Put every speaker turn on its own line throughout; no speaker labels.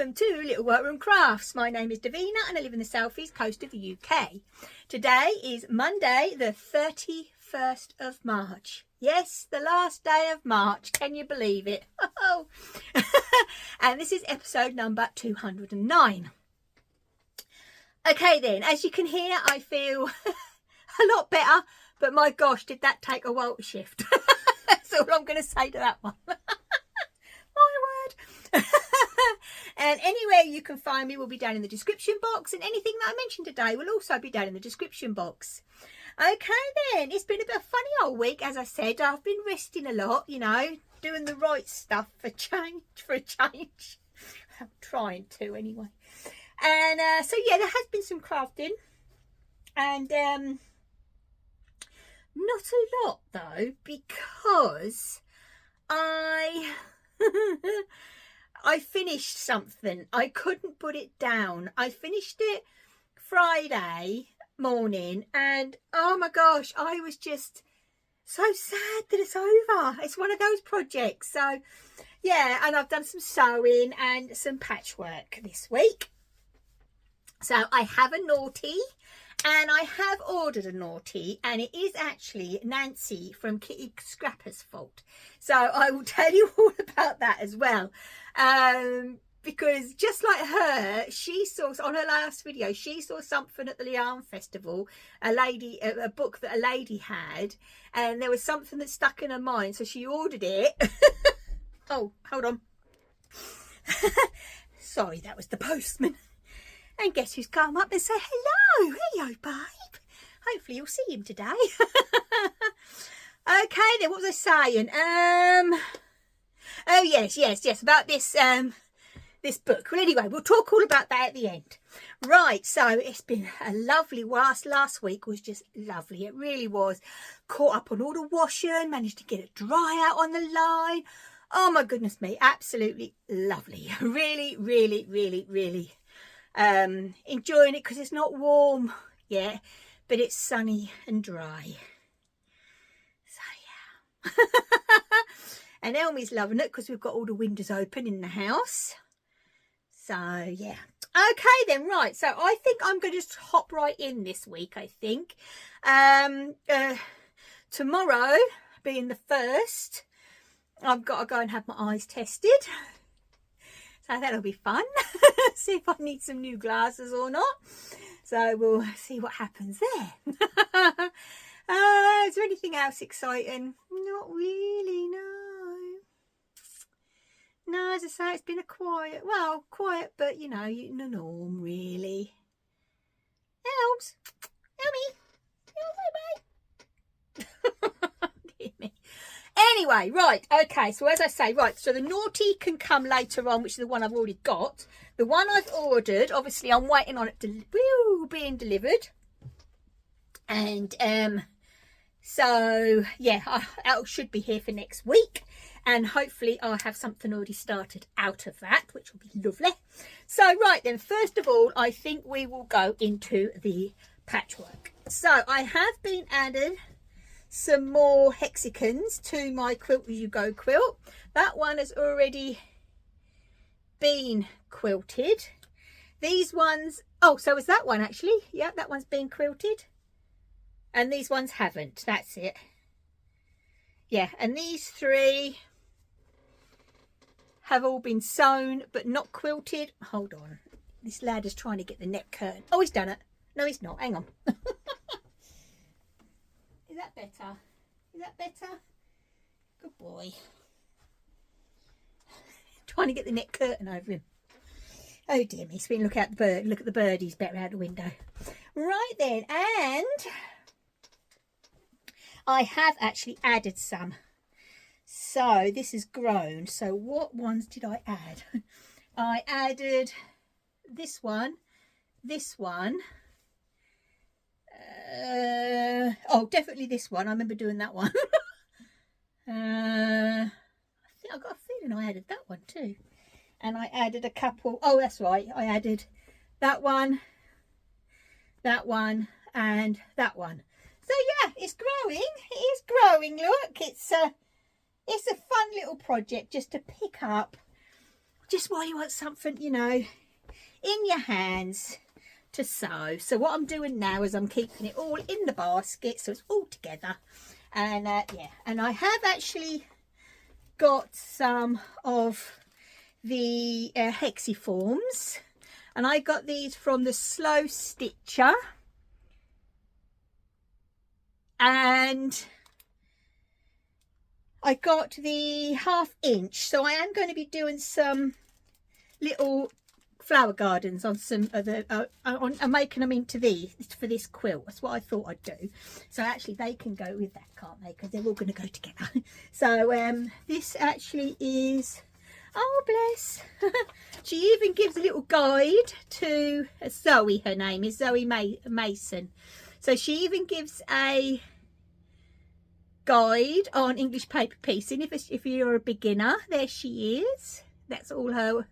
welcome to Little Workroom Crafts. My name is Davina and I live in the southeast coast of the UK. Today is Monday the 31st of March. Yes, the last day of March. Can you believe it? Oh. And this is episode number 209. Okay then, as you can hear, I feel a lot better, but my gosh, did that take a while to shift. That's all I'm going to say to that one. My word. And anywhere you can find me will be down in the description box, and anything that I mentioned today will also be down in the description box. Okay then, it's been a bit of a funny old week. As I said, I've been resting a lot, you know, doing the right stuff for a change. I'm trying to anyway. And so yeah, there has been some crafting, and not a lot though, because I finished something. I couldn't put it down. I finished it Friday morning, and oh my gosh, I was just so sad that it's over. It's one of those projects. So yeah, and I've done some sewing and some patchwork this week. So I have a naughty, and I have ordered a naughty, and it is actually Nancy from Kitty Scrapper's fault. So I will tell you all about that as well. Because just like her, she saw on her last video, she saw something at the Yarn Festival, a book that a lady had, and there was something that stuck in her mind, so she ordered it. Oh, hold on. Sorry, that was the postman. And guess who's come up and say hello? Hello, babe. Hopefully you'll see him today. Okay then, what was I saying? Oh yes, about this this book. Well, anyway, we'll talk all about that at the end. Right, so it's been a lovely last week was just lovely. It really was. Caught up on all the washing, managed to get it dry out on the line. Oh my goodness me, absolutely lovely. Really enjoying it because it's not warm yet, but it's sunny and dry. So yeah. And Elmi's loving it because we've got all the windows open in the house. So yeah. Okay then, right, so I think I'm going to just hop right in this week. I think tomorrow being the 1st, I've got to go and have my eyes tested. So that'll be fun. See if I need some new glasses or not. So we'll see what happens there. Is there anything else exciting? Not really, no. No, as I say, it's been a quiet, but you know, the norm really. Elms, Elmy, dear me. Anyway, right, okay, so as I say, right, so the naughty can come later on, which is the one I've already got. The one I've ordered, obviously I'm waiting on it being delivered. And so yeah, it should be here for next week, and hopefully I'll have something already started out of that, which will be lovely. So right then, first of all, I think we will go into the patchwork. So I have been added some more hexagons to my Quilt As You Go quilt. That one has already been quilted. These ones, oh, so is that one actually? Yeah, that one's been quilted. And these ones haven't. That's it. Yeah, and these 3 have all been sewn but not quilted. Hold on. This lad is trying to get the neck curtain. Oh, he's done it. No, he's not. Hang on. Is that better? Is that better? Good boy. Trying to get the neck curtain over him. Oh dear me, so we can look at the birdies better out the window. Right then, and I have actually added some. So this has grown. So what ones did I add? I added this one, oh, definitely this one. I remember doing that one. I think I got a feeling I added that one too. And I added a couple. Oh, that's right. I added that one, and that one. So yeah, it's growing. It is growing. Look, it's a fun little project just to pick up just while you want something, you know, in your hands to sew. So what I'm doing now is I'm keeping it all in the basket so it's all together. And yeah, and I have actually got some of the hexiforms, and I got these from the Slow Stitcher, and I got the 1/2 inch. So I am going to be doing some little flower gardens on some of the I'm making them into these for this quilt. That's what I thought I'd do. So actually they can go with that, can't they, because they're all going to go together. So this actually is, oh bless, she even gives a little guide to Zoe. Her name is Zoe Mason. So she even gives a guide on English paper piecing if you're a beginner. There she is. That's all her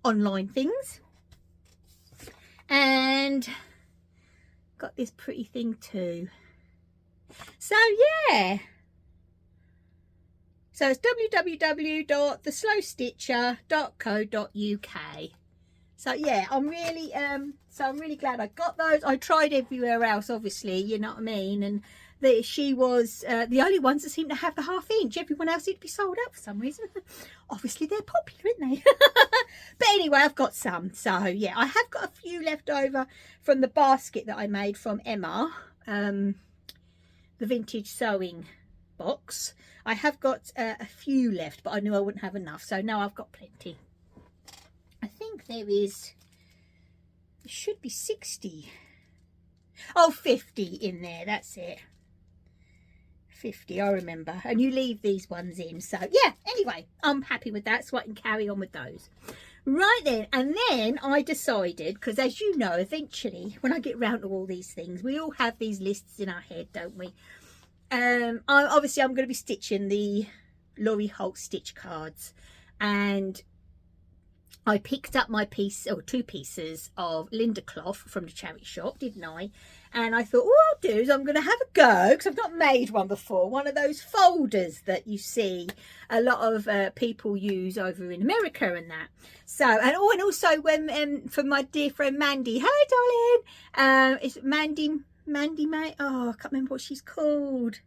online things. And got this pretty thing too. So yeah, so it's www.theslowstitcher.co.uk. So yeah, I'm really glad I got those. I tried everywhere else, obviously, you know what I mean, and she was the only ones that seem to have the 1/2 inch. Everyone else seemed to be sold out for some reason. Obviously they're popular, aren't they? But anyway, I've got some. So yeah, I have got a few left over from the basket that I made from Emma, the vintage sewing box. I have got a few left, but I knew I wouldn't have enough, so now I've got plenty. I think there should be 60. Oh, 50 in there, that's it. 50, I remember. And you leave these ones in. So yeah, anyway, I'm happy with that, so I can carry on with those. Right then, and then I decided, because as you know, eventually when I get round to all these things, we all have these lists in our head, don't we? Obviously I'm going to be stitching the Laurie Holt stitch cards, and I picked up my piece, or 2 pieces of Linda cloth from the charity shop, didn't I? And I thought, what I'll do is I'm going to have a go, because I've not made one before, one of those folders that you see a lot of people use over in America and that. So, and also when for my dear friend Mandy, hi darling, it's Mandy May. Oh, I can't remember what she's called.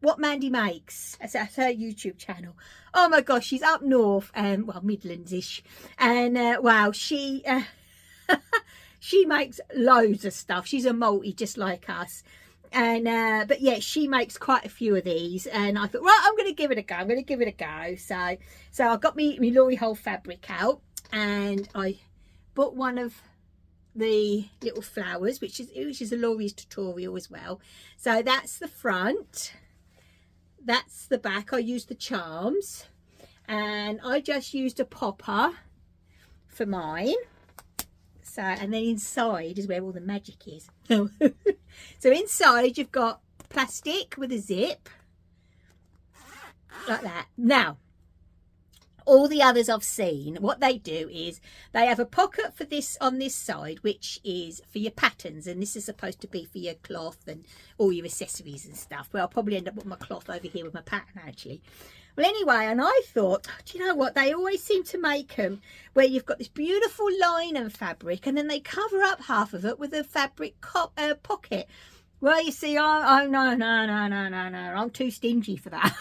What Mandy Makes. That's her YouTube channel. Oh my gosh, she's up north, well, Midlands-ish, and wow, she she makes loads of stuff. She's a multi just like us, and but yeah, she makes quite a few of these, and I thought, right, I'm going to give it a go. I'm going to give it a go. So I got me Laurie Holt fabric out, and I bought one of the little flowers, which is a Laurie's tutorial as well. So that's the front. That's the back. I used the charms, and I just used a popper for mine. So, and then inside is where all the magic is. So inside you've got plastic with a zip like that. Now all the others I've seen, what they do is they have a pocket for this on this side, which is for your patterns, and this is supposed to be for your cloth and all your accessories and stuff. Well, I'll probably end up with my cloth over here with my pattern actually. Well, anyway, and I thought, do you know what, they always seem to make them where you've got this beautiful linen fabric, and then they cover up half of it with a fabric pocket. Well, you see, no, I'm too stingy for that.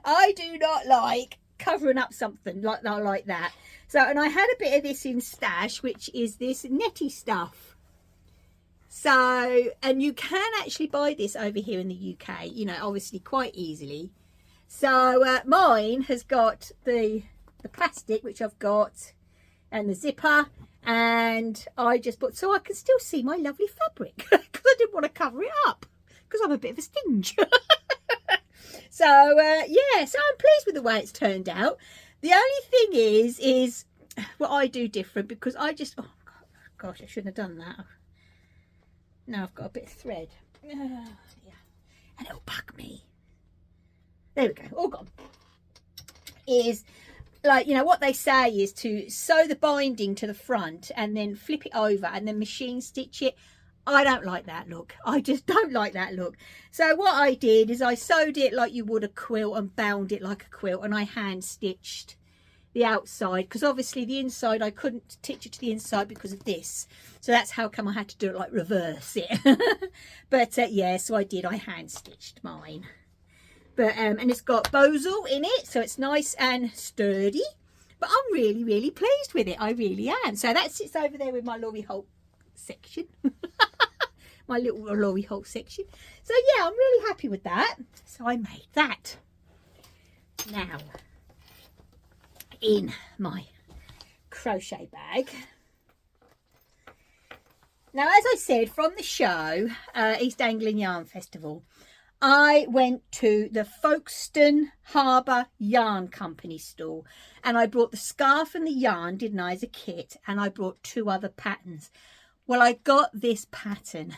I do not like covering up something like that. So, and I had a bit of this in stash, which is this netty stuff. So, and you can actually buy this over here in the UK, you know, obviously quite easily. So mine has got the plastic, which I've got, and the zipper, and I just put, so I can still see my lovely fabric, because I didn't want to cover it up, because I'm a bit of a stinge. So yeah, so I'm pleased with the way it's turned out. The only thing is what I do different, because I just, oh gosh, I shouldn't have done that. Now I've got a bit of thread. Yeah, and it'll bug me. There we go, all gone. Is like, you know, what they say is to sew the binding to the front and then flip it over and then machine stitch it. I don't like that look. I just don't like that look. So what I did is I sewed it like you would a quilt and bound it like a quilt, and I hand stitched the outside, because obviously the inside I couldn't stitch it to the inside because of this. So that's how come I had to do it like reverse it. But yeah, so I did. I hand stitched mine. But and it's got bosal in it, so it's nice and sturdy. But I'm really, really pleased with it. I really am. So that sits over there with my Lorry Holt section. My little Lorry Holt section. So yeah, I'm really happy with that. So I made that. Now, in my crochet bag. Now, as I said, from the show, East Anglian Yarn Festival, I went to the Folkestone Harbour Yarn Company stall, and I brought the scarf and the yarn, didn't I, as a kit, and I brought 2 other patterns. Well, I got this pattern,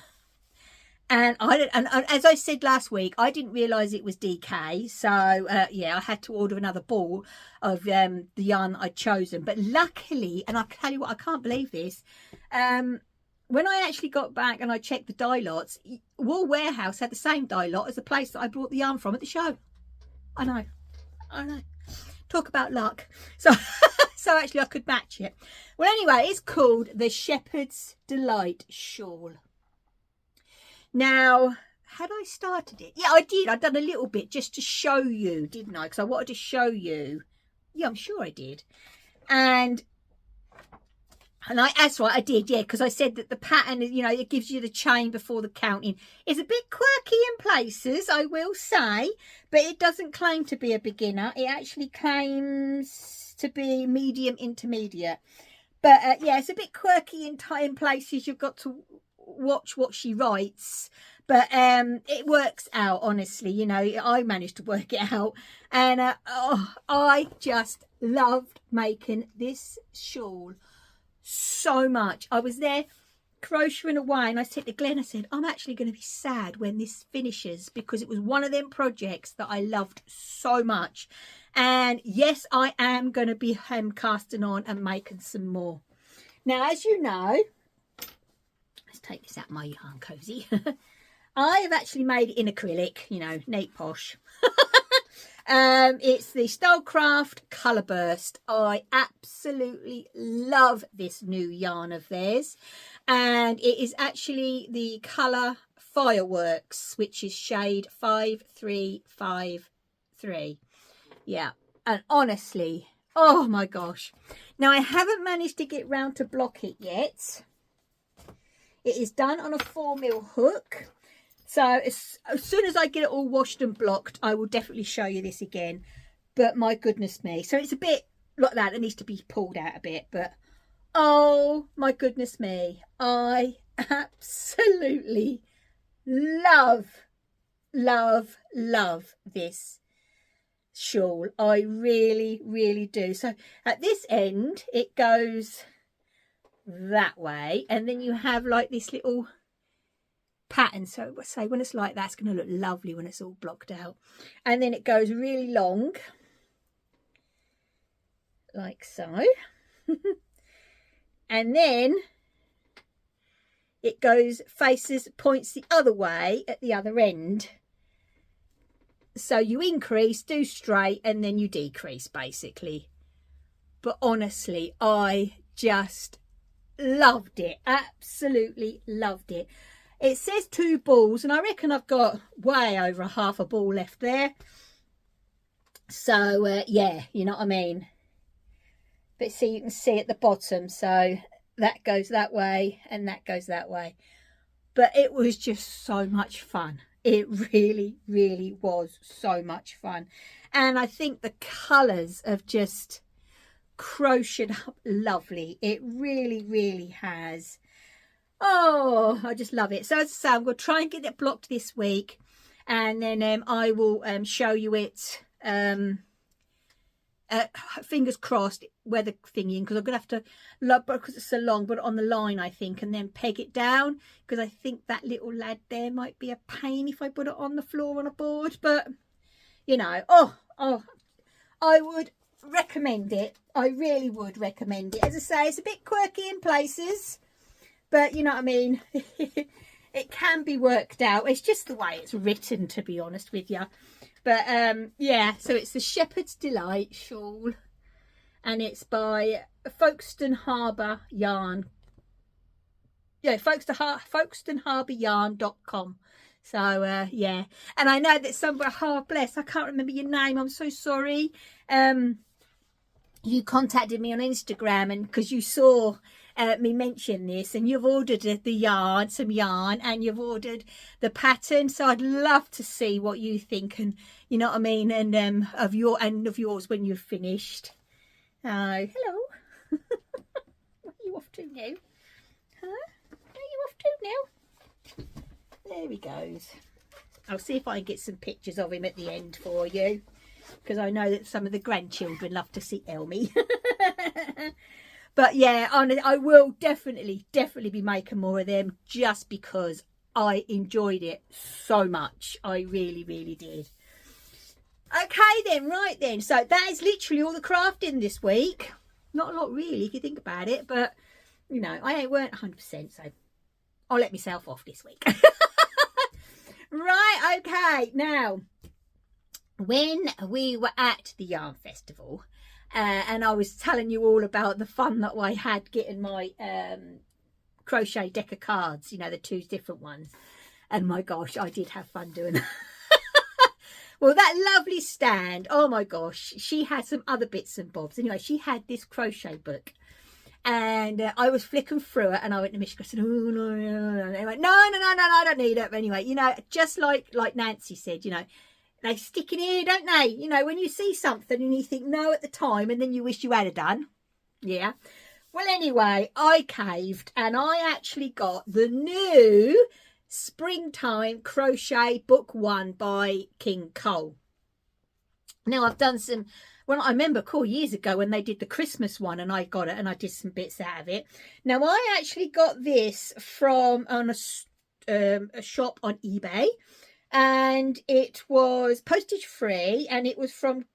and as I said last week, I didn't realise it was DK, so yeah, I had to order another ball of the yarn I'd chosen. But luckily, and I tell you what, I can't believe this, when I actually got back and I checked the dye lots, Wool Warehouse had the same dye lot as the place that I brought the yarn from at the show. I know. Talk about luck. So so actually I could match it. Well, anyway, it's called the Shepherd's Delight Shawl. Now, had I started it? Yeah, I did. I'd done a little bit just to show you, didn't I? Because I wanted to show you. Yeah, I'm sure I did. And that's right, I did, yeah, because I said that the pattern, you know, it gives you the chain before the counting. It's a bit quirky in places, I will say, but it doesn't claim to be a beginner. It actually claims to be medium intermediate. But yeah, it's a bit quirky in places. You've got to watch what she writes, but it works out, honestly. You know, I managed to work it out, and oh, I just loved making this shawl so much. I was there crocheting away, and I said to Glenn, I said, I'm actually going to be sad when this finishes, because it was one of them projects that I loved so much. And yes, I am going to be casting on and making some more. Now, as you know, let's take this out my yarn cozy. I have actually made it in acrylic, you know, neat posh. It's the Stylecraft Colour Burst. I absolutely love this new yarn of theirs, and it is actually the colour Fireworks, which is shade 5353. Yeah, and honestly, oh my gosh. Now, I haven't managed to get round to block it yet. It is done on a 4mm hook. So as soon as I get it all washed and blocked, I will definitely show you this again. But my goodness me. So it's a bit like that. It needs to be pulled out a bit. But oh my goodness me. I absolutely love this shawl. I really, really do. So at this end, it goes that way. And then you have like this little pattern. So say when it's like that, it's going to look lovely when it's all blocked out. And then it goes really long, like so. And then it goes, points the other way at the other end. So you increase, do straight, and then you decrease, basically. But honestly, I just loved it. Absolutely loved it. It says 2 balls, and I reckon I've got way over half a ball left there. So, yeah, you know what I mean. But see, you can see at the bottom, so that goes that way and that goes that way. But it was just so much fun. It really, really was so much fun. And I think the colours have just crocheted up lovely. It really, really has. Oh, I just love it. So as I say, I'm going to try and get it blocked this week, and then I will show you it, fingers crossed, weather thingy, because I'm going to have to, because it's so long, put it on the line, I think, and then peg it down, because I think that little lad there might be a pain if I put it on the floor on a board. But, you know, oh, I would recommend it. I really would recommend it. As I say, it's a bit quirky in places, but you know what I mean. It can be worked out. It's just the way it's written, to be honest with you. But yeah, so it's the Shepherd's Delight shawl, and it's by Folkestone Harbour Yarn. Yeah, folkestoneharbouryarn.com. So yeah, and I know that somebody, oh bless, I can't remember your name, I'm so sorry. You contacted me on Instagram, and because you saw me mention this, and you've ordered the yarn, some yarn, and you've ordered the pattern. So I'd love to see what you think, and you know what I mean, and of yours when you've finished. Hello. Where are you off to now? Huh? Where are you off to now? There he goes. I'll see if I can get some pictures of him at the end for you, because I know that some of the grandchildren love to see Elmy. But yeah, I will definitely be making more of them, just because I enjoyed it so much. I really did. Okay then, right then. So that is literally all the crafting this week. Not a lot really, if you think about it, but you know, I weren't 100%, so I'll let myself off this week. Right, okay. Now, when we were at the yarn festival, and I was telling you all about the fun that I had getting my crochet deck of cards, you know, the 2 different ones, and my gosh, I did have fun doing that. Well, that lovely stand, oh my gosh, she had some other bits and bobs. Anyway, she had this crochet book, and I was flicking through it, and I went to Michigan, I said, oh no, and they went, no, I don't need it. But anyway, you know, just like Nancy said, you know, they stick in here, don't they? You know, when you see something and you think no at the time, and then you wish you had done. Yeah. Well, anyway, I caved, and I actually got the new Springtime Crochet Book 1 by Kingcole. Now, I've done some, well, I remember years ago when they did the Christmas one, and I got it and I did some bits out of it. Now, I actually got this from a shop on eBay, and it was postage free, and it was from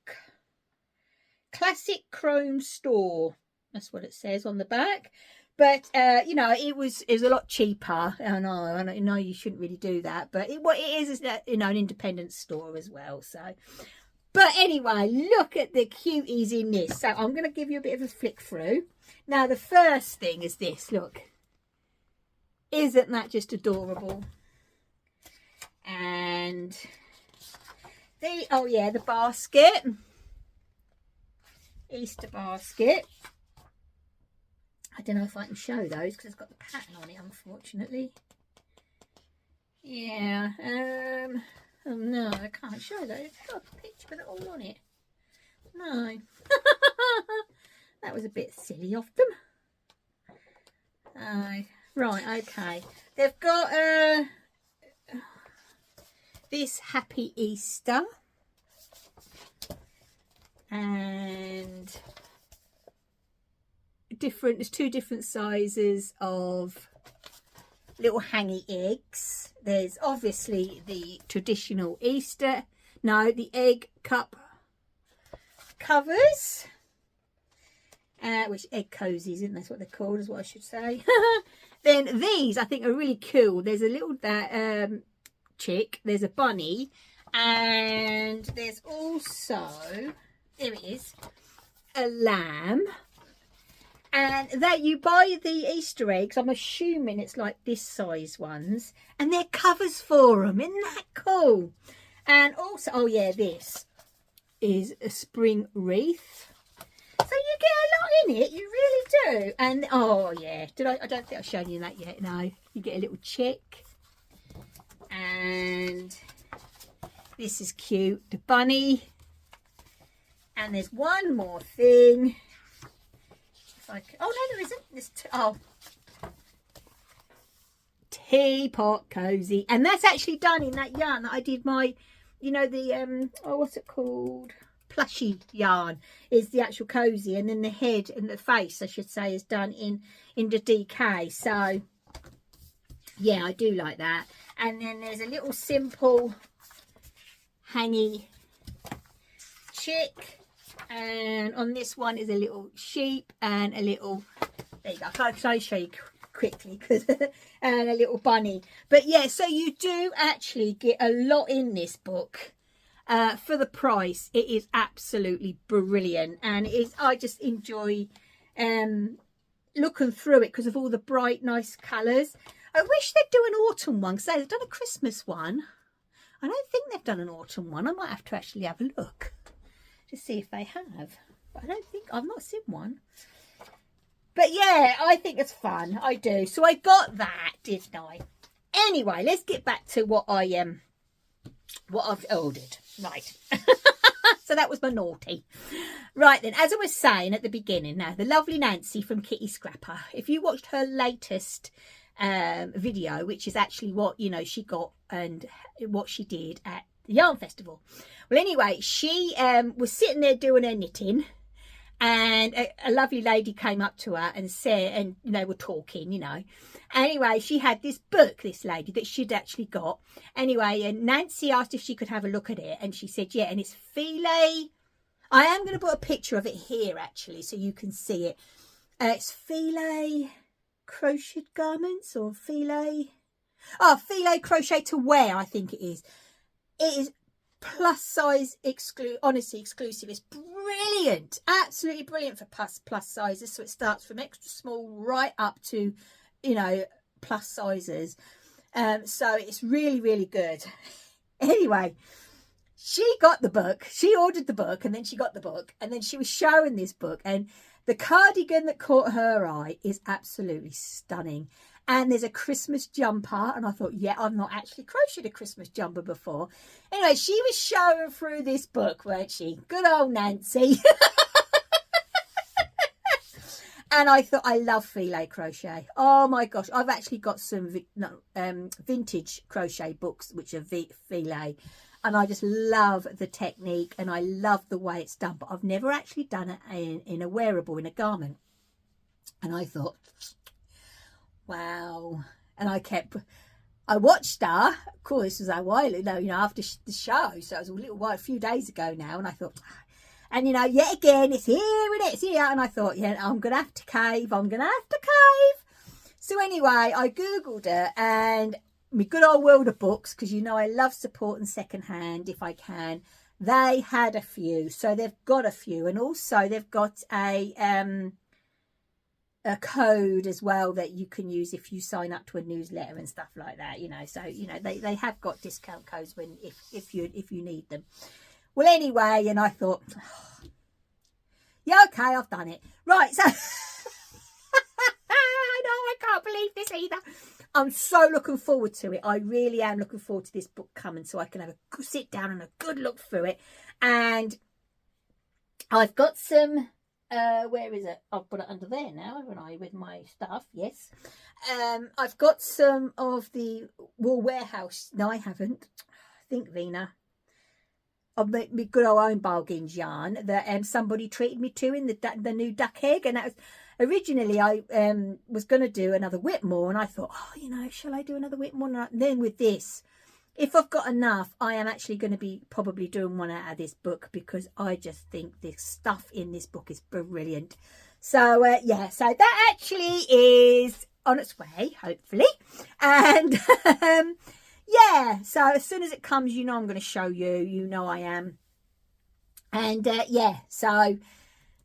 Classic Chrome Store. That's what it says on the back. But you know, it was a lot cheaper. I know you shouldn't really do that, but what it is you know, an independent store as well. So, but anyway, look at the cuties in this. So I'm going to give you a bit of a flick through. Now, the first thing is this. Look, isn't that just adorable? And the basket, Easter basket. I don't know if I can show those because it's got the pattern on it, unfortunately. Yeah. Oh no, I can't show those. It's got a picture with it all on it. No. That was a bit silly of them. Right, okay. They've got this Happy Easter, and there's 2 different sizes of little hangy eggs. There's obviously the traditional Easter, the egg cup covers, which egg cozies, isn't that's what they're called, is what I should say. Then these I think are really cool. There's a little chick, there's a bunny, and there's also, there it is, a lamb. And that you buy the Easter eggs, I'm assuming it's like this size ones, and they're covers for them. Isn't that cool? And also, oh yeah, this is a spring wreath. So you get a lot in it, you really do. And oh yeah, I don't think I've shown you that yet. No, you get a little chick, and this is cute, the bunny. And there's one more thing. Like, oh no, there isn't. There's teapot cozy, and that's actually done in that yarn that I did my, you know, the what's it called, plushy yarn is the actual cozy, and then the head and the face, I should say, is done in the DK. So yeah, I do like that. And then there's a little simple hangy chick. And on this one is a little sheep and a little, there you go, I'll show you quickly because and a little bunny. But yeah, so you do actually get a lot in this book for the price. It is absolutely brilliant, and it is, I just enjoy looking through it because of all the bright nice colours. I wish they'd do an autumn one, because they've done a Christmas one. I don't think they've done an autumn one. I might have to actually have a look to see if they have. But I don't think, I've not seen one. But yeah, I think it's fun. I do. So I got that, didn't I? Anyway, let's get back to what I've ordered. Right. So that was my naughty. Right then, as I was saying at the beginning, now the lovely Nancy from Kitty Scrapper, if you watched her latest video, which is actually what, you know, she got and what she did at the yarn festival. Well, anyway, she was sitting there doing her knitting, and a lovely lady came up to her and said, and they were talking, you know. Anyway, she had this book, this lady, that she'd actually got. Anyway, and Nancy asked if she could have a look at it, and she said, yeah, and it's filet. I am going to put a picture of it here, actually, so you can see it. It's filet crochet garments, or filet crochet to wear, I think it is. It is plus size, honestly exclusive. It's brilliant, absolutely brilliant for plus sizes. So it starts from extra small right up to, you know, plus sizes. So it's really good. Anyway, she got the book, she ordered the book, and then she got the book, and then she was showing this book, and the cardigan that caught her eye is absolutely stunning. And there's a Christmas jumper, and I thought, yeah, I've not actually crocheted a Christmas jumper before. Anyway, she was showing through this book, weren't she? Good old Nancy. And I thought, I love filet crochet. Oh my gosh, I've actually got some vintage crochet books which are filet, and I just love the technique and I love the way it's done, but I've never actually done it in a wearable, in a garment. And I thought, wow. And I watched her, of course, this was a while ago, you know, after the show, so it was a few days ago now, and I thought, and you know, yet again, it's here and it's here, and I thought, yeah, I'm gonna have to cave. So anyway, I googled it, and my good old world of books, because you know I love supporting secondhand if I can. They had a few, so they've got a few, and also they've got a code as well that you can use if you sign up to a newsletter and stuff like that, you know. So you know they have got discount codes when if you need them. Well, anyway, and I thought, oh, yeah, okay, I've done it. Right, so I know, I can't believe this either. I'm so looking forward to it. I really am looking forward to this book coming, so I can have a good sit down and a good look through it. And I've got some, where is it? I've put it under there now, haven't I, with my stuff? Yes. I've got some of the Wool Warehouse. No, I haven't. I think, Vina. Of my good old own bargains yarn that somebody treated me to in the new duck egg, and that was originally I was going to do another Whitmore, and I thought, oh, you know, shall I do another Whitmore? And then with this, if I've got enough, I am actually going to be probably doing one out of this book, because I just think the stuff in this book is brilliant. So yeah, so that actually is on its way, hopefully, and yeah, so as soon as it comes, you know I'm going to show you. You know I am. And yeah, so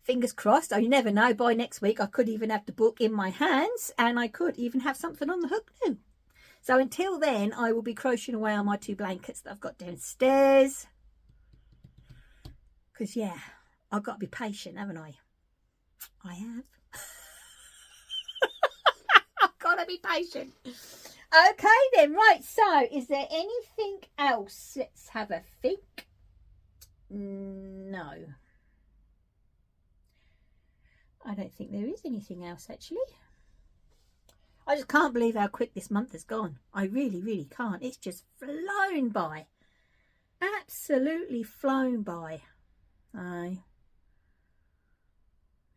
fingers crossed. Oh, you never know. By next week, I could even have the book in my hands, and I could even have something on the hook too. So until then, I will be crocheting away on my 2 blankets that I've got downstairs. Because, yeah, I've got to be patient, haven't I? I have. I've got to be patient. Okay then, right, so is there anything else? Let's have a think. No. I don't think there is anything else, actually. I just can't believe how quick this month has gone. I really can't. It's just flown by. Absolutely flown by.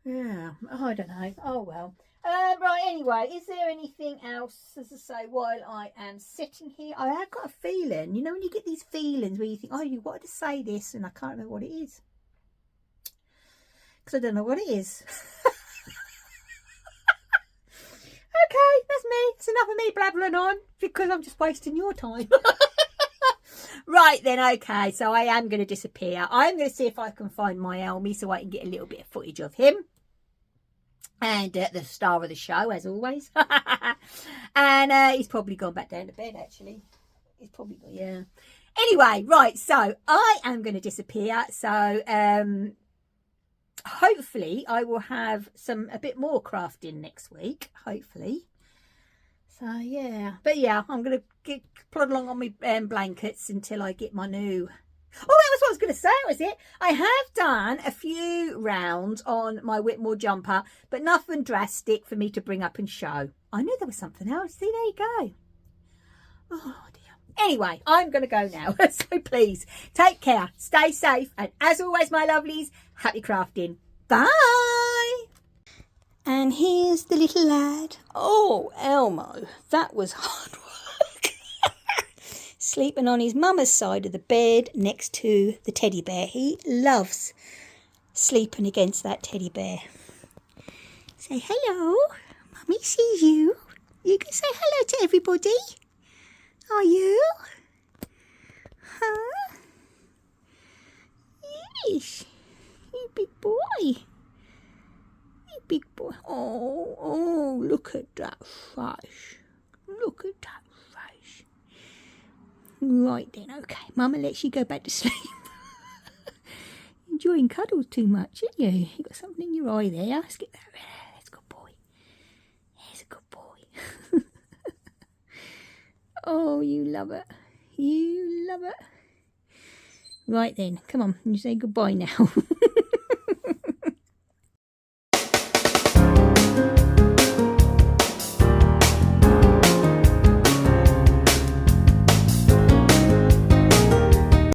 Yeah, I don't know. Oh, well. Right, anyway, is there anything else, as I say, while I am sitting here? I have got a feeling, you know, when you get these feelings where you think, oh, you wanted to say this, and I can't remember what it is. Because I don't know what it is. Okay, That's enough of me blabbering on because I'm just wasting your time. Right then, okay, so I am going to disappear. I'm going to see if I can find my Elmy so I can get a little bit of footage of him. And the star of the show, as always. And he's probably gone back down to bed, actually. He's probably gone, yeah. Anyway, right, so I am going to disappear. So hopefully I will have a bit more crafting next week, hopefully. So yeah, but yeah, I'm going to plod along on my blankets until I get my new... Oh, that was what I was going to say, was it? I have done a few rounds on my Whitmore jumper, but nothing drastic for me to bring up and show. I knew there was something else. See, there you go. Oh, dear. Anyway, I'm going to go now. So please, take care, stay safe, and as always, my lovelies, happy crafting. Bye! And here's the little lad. Oh, Elmo, that was hard work. Sleeping on his mama's side of the bed next to the teddy bear. He loves sleeping against that teddy bear. Say hello. Mummy sees you. You can say hello to everybody. Are you? Huh? Yes. You big boy. Big boy. Oh, look at that face. Look at that face. Right then, okay. Mama lets you go back to sleep. Enjoying cuddles too much, aren't you? You got something in your eye there. Let's get that. That's a good boy. There's a good boy. Oh, you love it. You love it. Right then, come on. You say goodbye now.